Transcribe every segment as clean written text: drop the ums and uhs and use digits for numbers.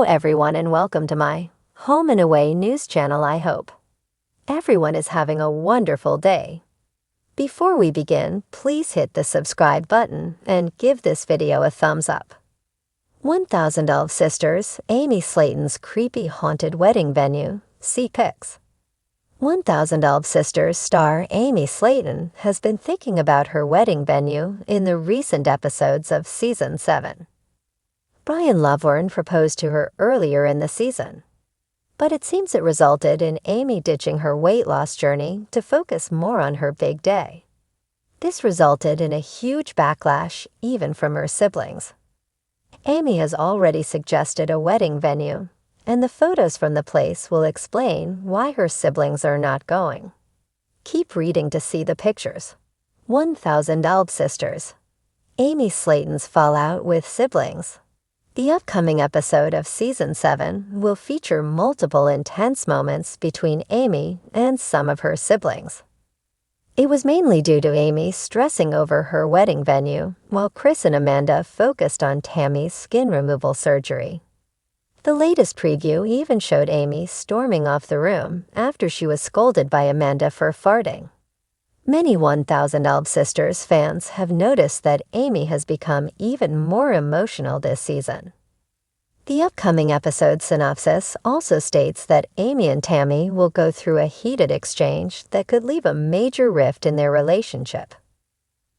everyone, and welcome to my Home and Away news channel. I hope everyone is having a wonderful day. Before we begin, please hit the subscribe button and give this video a thumbs up. 1000 Sisters, Amy Slaton's creepy haunted wedding venue. See pics. 1000 Sisters star Amy Slaton has been thinking about her wedding venue in the recent episodes of Season 7. Brian Lovewarn proposed to her earlier in the season, but it seems it resulted in Amy ditching her weight loss journey to focus more on her big day. This resulted in a huge backlash even from her siblings. Amy has already suggested a wedding venue, and the photos from the place will explain why her siblings are not going. Keep reading to see the pictures. 1000 Sisters. Amy Slaton's fallout with siblings. The upcoming episode of Season 7 will feature multiple intense moments between Amy and some of her siblings. It was mainly due to Amy stressing over her wedding venue, while Chris and Amanda focused on Tammy's skin removal surgery. The latest preview even showed Amy storming off the room after she was scolded by Amanda for farting. Many 1000 Sisters fans have noticed that Amy has become even more emotional this season. The upcoming episode synopsis also states that Amy and Tammy will go through a heated exchange that could leave a major rift in their relationship.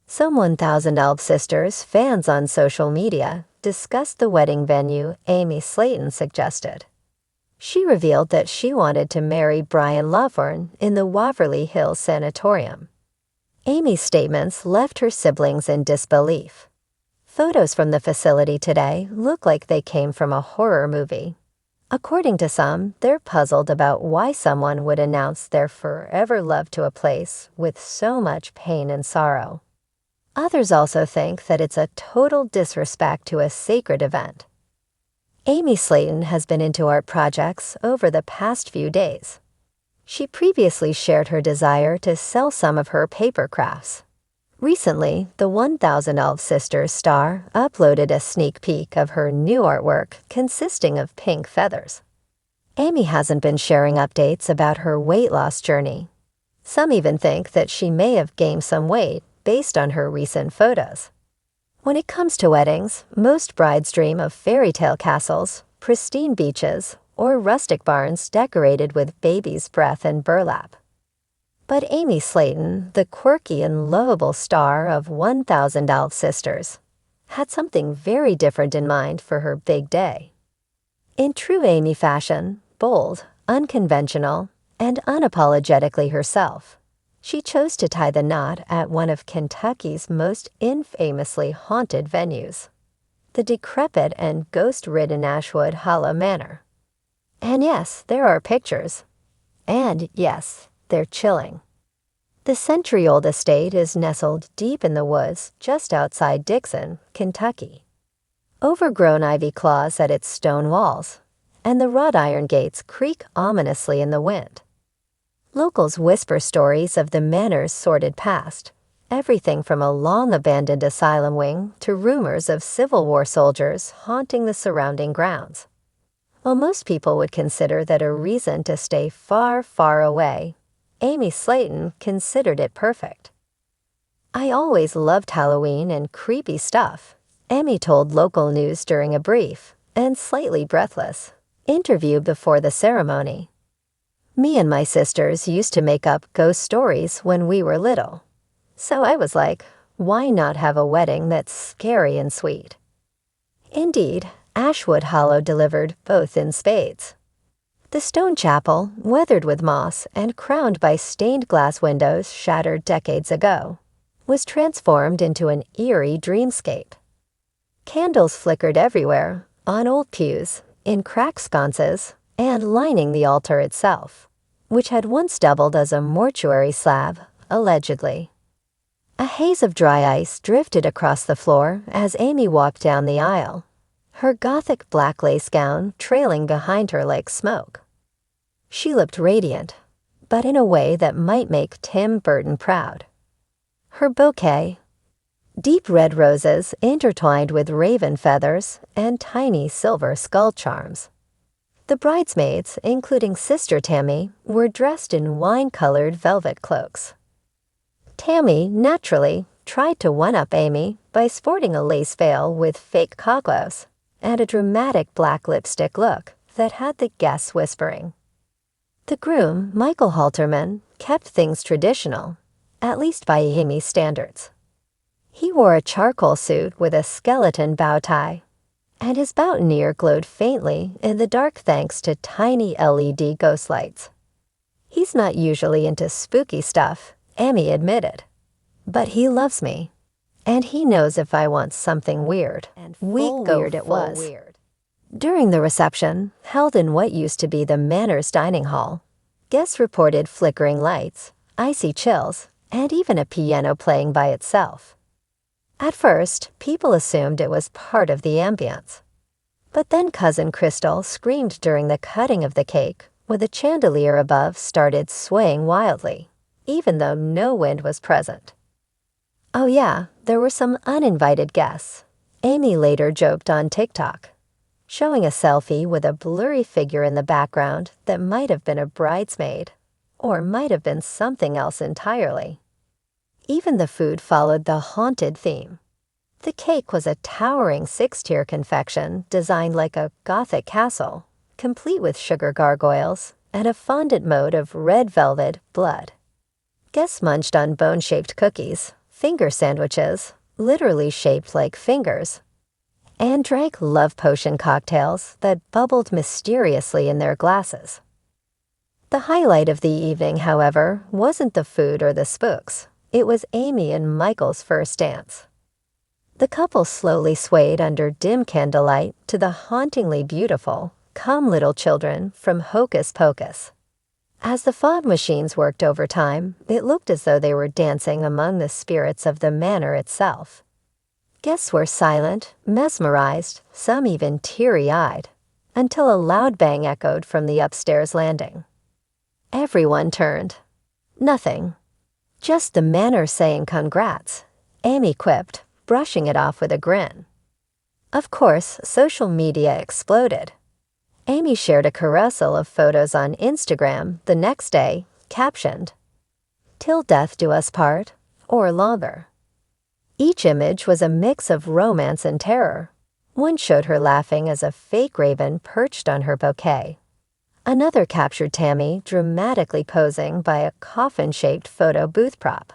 Some 1000 Sisters fans on social media discussed the wedding venue Amy Slaton suggested. She revealed that she wanted to marry Brian Lovewarn in the Waverly Hills Sanatorium. Amy's statements left her siblings in disbelief. Photos from the facility today look like they came from a horror movie. According to some, they're puzzled about why someone would announce their forever love to a place with so much pain and sorrow. Others also think that it's a total disrespect to a sacred event. Amy Slaton has been into art projects over the past few days. She previously shared her desire to sell some of her paper crafts. Recently, the 1000 Sisters star uploaded a sneak peek of her new artwork consisting of pink feathers. Amy hasn't been sharing updates about her weight loss journey. Some even think that she may have gained some weight based on her recent photos. When it comes to weddings, most brides dream of fairy tale castles, pristine beaches, or rustic barns decorated with baby's breath and burlap. But Amy Slaton, the quirky and lovable star of 1000 Sisters, had something very different in mind for her big day. In true Amy fashion, bold, unconventional, and unapologetically herself, she chose to tie the knot at one of Kentucky's most infamously haunted venues, the decrepit and ghost-ridden Ashwood Hollow Manor. And yes, there are pictures. And yes, they're chilling. The century-old estate is nestled deep in the woods just outside Dixon, Kentucky. Overgrown ivy claws at its stone walls, and the wrought iron gates creak ominously in the wind. Locals whisper stories of the manor's sordid past, everything from a long-abandoned asylum wing to rumors of Civil War soldiers haunting the surrounding grounds. While most people would consider that a reason to stay far, far away, Amy Slaton considered it perfect. "I always loved Halloween and creepy stuff," Amy told local news during a brief and slightly breathless interview before the ceremony. "Me and my sisters used to make up ghost stories when we were little. So I was like, why not have a wedding that's scary and sweet?" Indeed, Ashwood Hollow delivered both in spades. The stone chapel, weathered with moss and crowned by stained glass windows shattered decades ago, was transformed into an eerie dreamscape. Candles flickered everywhere, on old pews, in cracked sconces, and lining the altar itself, which had once doubled as a mortuary slab, allegedly. A haze of dry ice drifted across the floor as Amy walked down the aisle, her gothic black lace gown trailing behind her like smoke. She looked radiant, but in a way that might make Tim Burton proud. Her bouquet, deep red roses intertwined with raven feathers and tiny silver skull charms, The bridesmaids, including Sister Tammy, were dressed in wine-colored velvet cloaks. Tammy, naturally, tried to one-up Amy by sporting a lace veil with fake coglows and a dramatic black lipstick look that had the guests whispering. The groom, Michael Halterman, kept things traditional, at least by Amy's standards. He wore a charcoal suit with a skeleton bow tie, and his boutonniere glowed faintly in the dark thanks to tiny LED ghost lights. He's not usually into spooky stuff, Amy admitted, but he loves me, and he knows if I want something weird. And weird it was. During the reception, held in what used to be the Manor's dining hall, guests reported flickering lights, icy chills, and even a piano playing by itself. At first, people assumed it was part of the ambience. But then Cousin Crystal screamed during the cutting of the cake when the chandelier above started swaying wildly, even though no wind was present. Oh yeah, there were some uninvited guests. Amy later joked on TikTok, showing a selfie with a blurry figure in the background that might have been a bridesmaid, or might have been something else entirely. Even the food followed the haunted theme. The cake was a towering 6-tier confection designed like a Gothic castle, complete with sugar gargoyles and a fondant mode of red velvet blood. Guests munched on bone-shaped cookies, finger sandwiches, literally shaped like fingers, and drank love potion cocktails that bubbled mysteriously in their glasses. The highlight of the evening, however, wasn't the food or the spooks. It was Amy and Michael's first dance. The couple slowly swayed under dim candlelight to the hauntingly beautiful Come Little Children from Hocus Pocus. As the fog machines worked overtime, it looked as though they were dancing among the spirits of the manor itself. Guests were silent, mesmerized, some even teary-eyed, until a loud bang echoed from the upstairs landing. Everyone turned. Nothing. Just the manor saying congrats, Amy quipped, brushing it off with a grin. Of course, social media exploded. Amy shared a carousel of photos on Instagram the next day, captioned, "Till death do us part, or longer." Each image was a mix of romance and terror. One showed her laughing as a fake raven perched on her bouquet. Another captured Tammy dramatically posing by a coffin-shaped photo booth prop.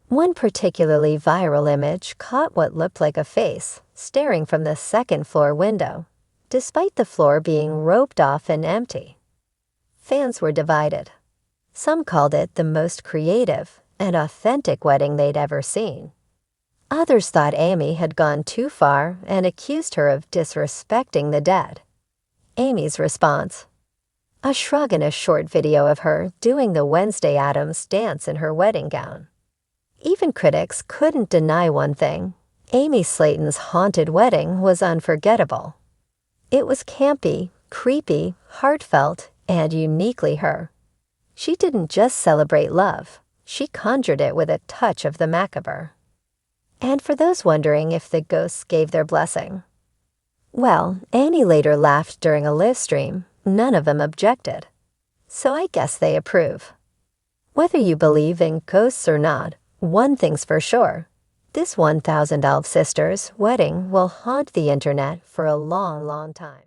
One particularly viral image caught what looked like a face staring from the second-floor window, despite the floor being roped off and empty. Fans were divided. Some called it the most creative and authentic wedding they'd ever seen. Others thought Amy had gone too far and accused her of disrespecting the dead. Amy's response: a shrug and a short video of her doing the Wednesday Addams dance in her wedding gown. Even critics couldn't deny one thing: Amy Slaton's haunted wedding was unforgettable. It was campy, creepy, heartfelt, and uniquely her. She didn't just celebrate love, she conjured it with a touch of the macabre. And for those wondering if the ghosts gave their blessing, well, Annie later laughed during a live stream. None of them objected. So I guess they approve. Whether you believe in ghosts or not, one thing's for sure: this 1000 Elf Sisters wedding will haunt the internet for a long, long time.